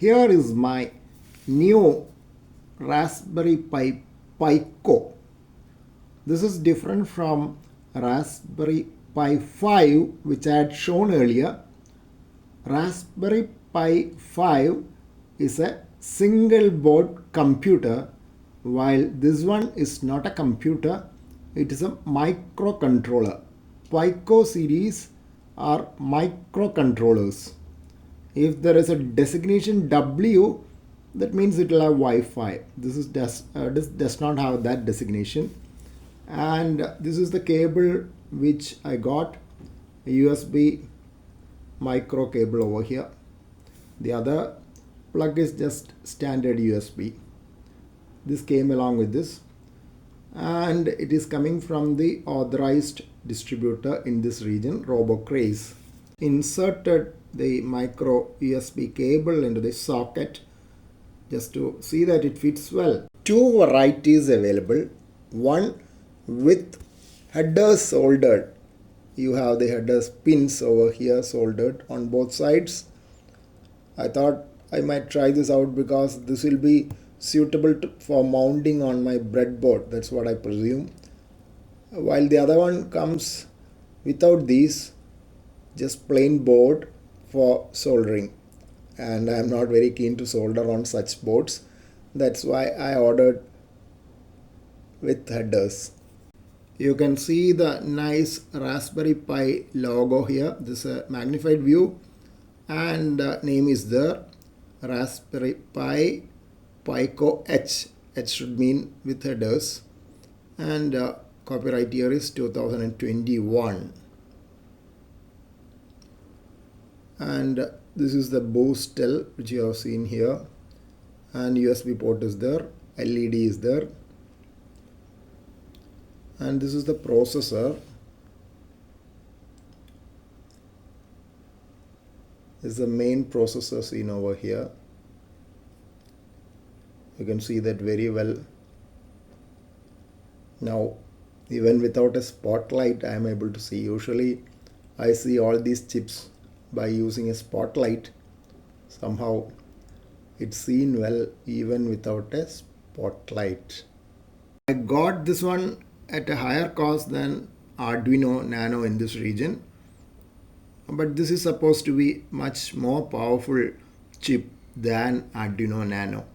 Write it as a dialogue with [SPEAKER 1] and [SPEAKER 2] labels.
[SPEAKER 1] Here is my new Raspberry Pi Pico. This is different from Raspberry Pi 5 which I had shown earlier. Raspberry Pi 5 is a single board computer, while this one is not a computer, it is a microcontroller. Pico series are microcontrollers. If there is a designation W, that means it will have Wi-Fi. This does not have that designation. And this is the cable which I got, a USB micro cable over here. The other plug is just standard USB. This came along with this, and it is coming from the authorized distributor in this region, RoboCraze. Inserted the micro USB cable into the socket just to see that it fits well. Two varieties available. One with headers soldered. You have the headers pins over here soldered on both sides. I thought I might try this out because this will be suitable for mounting on my breadboard. That's what I presume. While the other one comes without these, just plain board for soldering. And I am not very keen to solder on such boards. That's why I ordered with headers. You can see the nice Raspberry Pi logo here. This is a magnified view, and name is there, Raspberry Pi Pico H. H should mean with headers, and copyright year is 2021. And this is the boost cell which you have seen here, and USB port is there, LED is there. And this is the processor. This is the main processor seen over here. You can see that very well. Now, even without a spotlight, I am able to see. Usually, I see all these chips by using a spotlight. Somehow, it's seen well even without a spotlight. I got this one at a higher cost than Arduino Nano in this region, but this is supposed to be much more powerful chip than Arduino Nano.